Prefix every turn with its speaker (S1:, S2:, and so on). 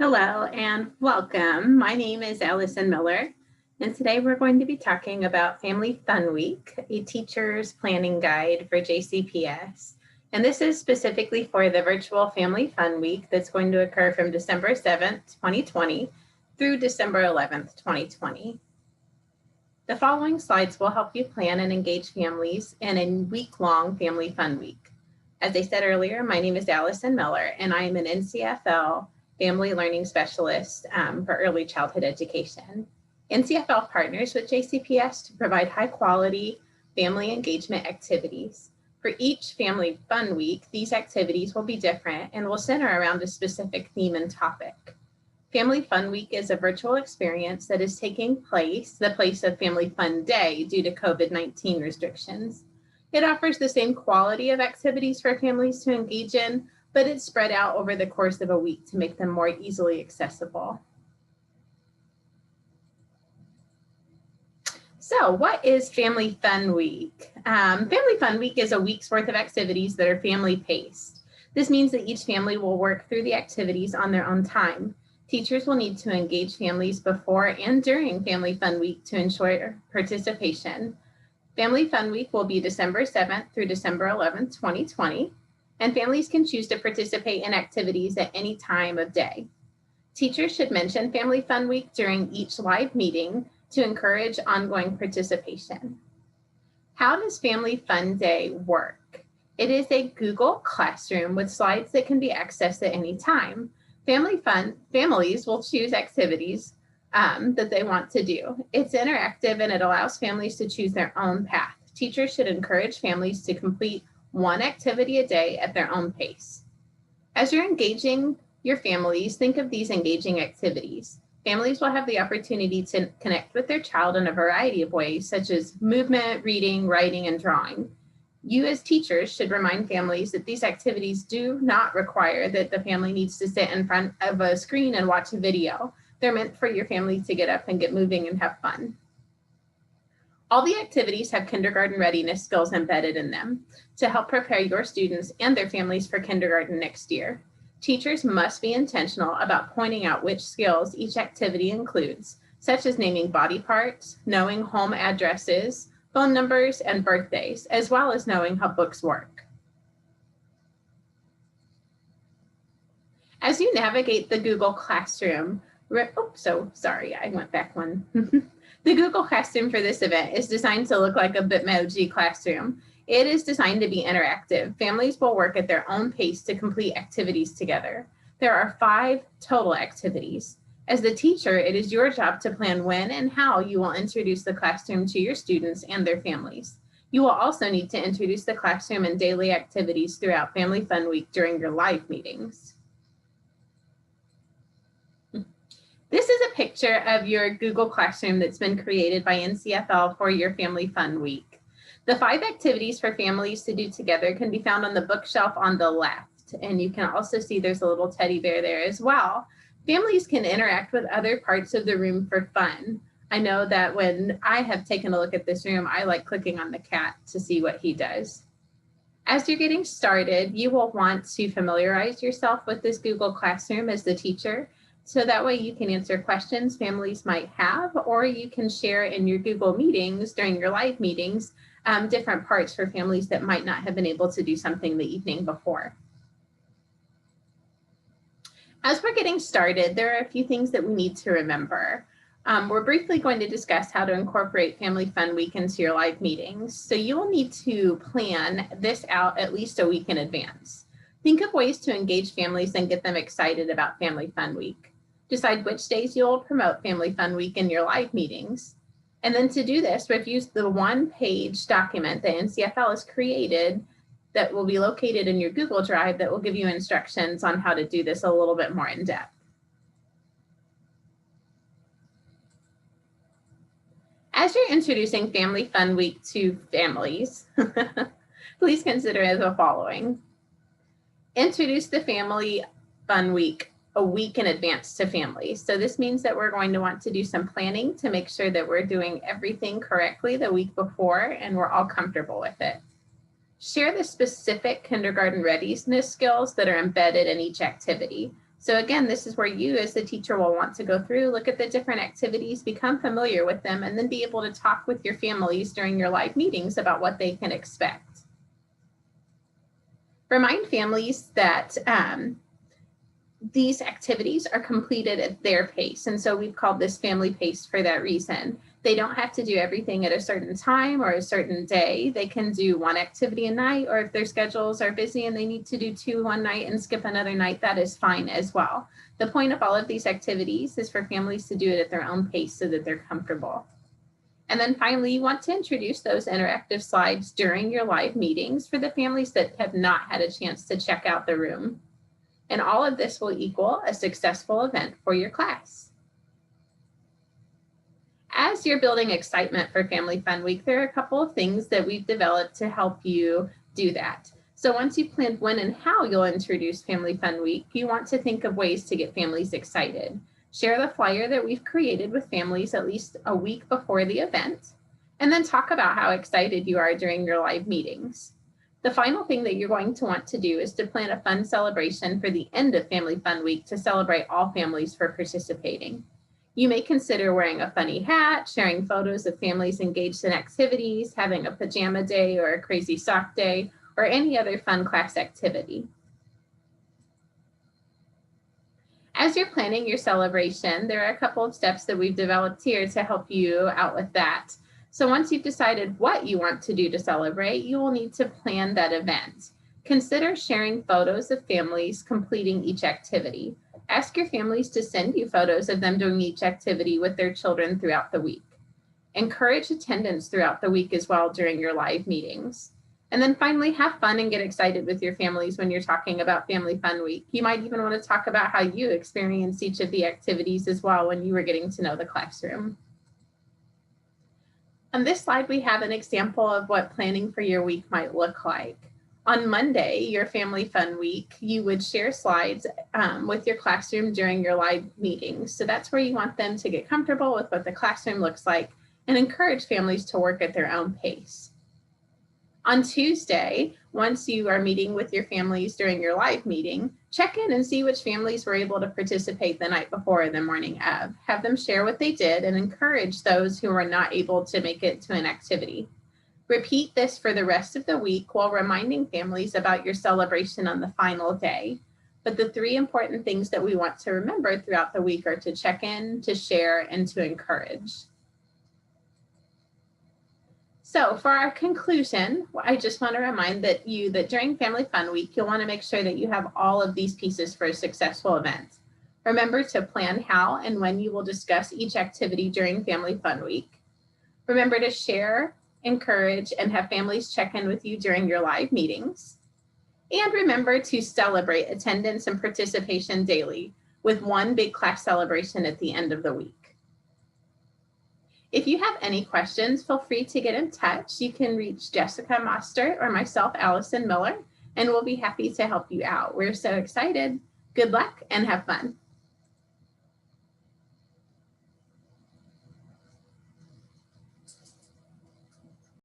S1: Hello and welcome. My name is Allison Miller, and today we're going to be talking about Family Fun Week, a teacher's planning guide for JCPS. And this is specifically for the virtual Family Fun Week that's going to occur from December 7th, 2020 through December 11th, 2020. The following slides will help you plan and engage families in a week-long Family Fun Week. As I said earlier, my name is Allison Miller, and I am an NCFL Family Learning Specialist for Early Childhood Education. NCFL partners with JCPS to provide high quality family engagement activities. For each Family Fun Week, these activities will be different and will center around a specific theme and topic. Family Fun Week is a virtual experience that is taking the place of Family Fun Day due to COVID-19 restrictions. It offers the same quality of activities for families to engage in, but it's spread out over the course of a week to make them more easily accessible. So what is Family Fun Week? Family Fun Week is a week's worth of activities that are family paced. This means that each family will work through the activities on their own time. Teachers will need to engage families before and during Family Fun Week to ensure participation. Family Fun Week will be December 7th through December 11th, 2020. And families can choose to participate in activities at any time of day. Teachers should mention Family Fun Week during each live meeting to encourage ongoing participation. How does Family Fun Day work? It is a Google Classroom with slides that can be accessed at any time. Families will choose activities that they want to do. It's interactive and it allows families to choose their own path. Teachers should encourage families to complete one activity a day at their own pace. As you're engaging your families, think of these engaging activities. Families will have the opportunity to connect with their child in a variety of ways, such as movement, reading, writing, and drawing. You as teachers should remind families that these activities do not require that the family needs to sit in front of a screen and watch a video. They're meant for your family to get up and get moving and have fun. All the activities have kindergarten readiness skills embedded in them to help prepare your students and their families for kindergarten next year. Teachers must be intentional about pointing out which skills each activity includes, such as naming body parts, knowing home addresses, phone numbers, and birthdays, as well as knowing how books work. As you navigate the Google Classroom, I went back one. The Google Classroom for this event is designed to look like a Bitmoji classroom. It is designed to be interactive. Families will work at their own pace to complete activities together. There are 5 total activities. As the teacher, it is your job to plan when and how you will introduce the classroom to your students and their families. You will also need to introduce the classroom and daily activities throughout Family Fun Week during your live meetings. This is a picture of your Google Classroom that's been created by NCFL for your Family Fun Week. The 5 activities for families to do together can be found on the bookshelf on the left, and you can also see there's a little teddy bear there as well. Families can interact with other parts of the room for fun. I know that when I have taken a look at this room, I like clicking on the cat to see what he does. As you're getting started, you will want to familiarize yourself with this Google Classroom as the teacher, so that way you can answer questions families might have, or you can share in your Google meetings during your live meetings, different parts for families that might not have been able to do something the evening before. As we're getting started, there are a few things that we need to remember. We're briefly going to discuss how to incorporate Family Fun Week into your live meetings. So you will need to plan this out at least a week in advance. Think of ways to engage families and get them excited about Family Fun Week. Decide which days you'll promote Family Fun Week in your live meetings. And then to do this, we've used the one-page document that NCFL has created that will be located in your Google Drive that will give you instructions on how to do this a little bit more in depth. As you're introducing Family Fun Week to families, please consider the following. Introduce the Family Fun Week a week in advance to families. So this means that we're going to want to do some planning to make sure that we're doing everything correctly the week before and we're all comfortable with it. Share the specific kindergarten readiness skills that are embedded in each activity. So again, this is where you as the teacher will want to go through, look at the different activities, become familiar with them, and then be able to talk with your families during your live meetings about what they can expect. Remind families that these activities are completed at their pace. And so we've called this family pace for that reason. They don't have to do everything at a certain time or a certain day. They can do one activity a night, or if their schedules are busy and they need to do 2 one night and skip another night, that is fine as well. The point of all of these activities is for families to do it at their own pace so that they're comfortable. And then finally, you want to introduce those interactive slides during your live meetings for the families that have not had a chance to check out the room. And all of this will equal a successful event for your class. As you're building excitement for Family Fun Week, there are a couple of things that we've developed to help you do that. So once you've planned when and how you'll introduce Family Fun Week, you want to think of ways to get families excited. Share the flyer that we've created with families at least a week before the event, and then talk about how excited you are during your live meetings. The final thing that you're going to want to do is to plan a fun celebration for the end of Family Fun Week to celebrate all families for participating. You may consider wearing a funny hat, sharing photos of families engaged in activities, having a pajama day or a crazy sock day, or any other fun class activity. As you're planning your celebration, there are a couple of steps that we've developed here to help you out with that. So once you've decided what you want to do to celebrate, you will need to plan that event. Consider sharing photos of families completing each activity. Ask your families to send you photos of them doing each activity with their children throughout the week. Encourage attendance throughout the week as well during your live meetings. And then finally, have fun and get excited with your families when you're talking about Family Fun Week. You might even want to talk about how you experienced each of the activities as well when you were getting to know the classroom. On this slide, we have an example of what planning for your week might look like. On Monday, your Family Fun Week, you would share slides with your classroom during your live meetings. So that's where you want them to get comfortable with what the classroom looks like and encourage families to work at their own pace. On Tuesday, once you are meeting with your families during your live meeting, check in and see which families were able to participate the night before or the morning of. Have them share what they did and encourage those who were not able to make it to an activity. Repeat this for the rest of the week while reminding families about your celebration on the final day. But the 3 important things that we want to remember throughout the week are to check in, to share, and to encourage. So for our conclusion, I just want to remind that during Family Fun Week, you'll want to make sure that you have all of these pieces for a successful event. Remember to plan how and when you will discuss each activity during Family Fun Week. Remember to share, encourage, and have families check in with you during your live meetings. And remember to celebrate attendance and participation daily with one big class celebration at the end of the week. If you have any questions, feel free to get in touch. You can reach Jessica Mostert or myself, Allison Miller, and we'll be happy to help you out. We're so excited. Good luck and have fun.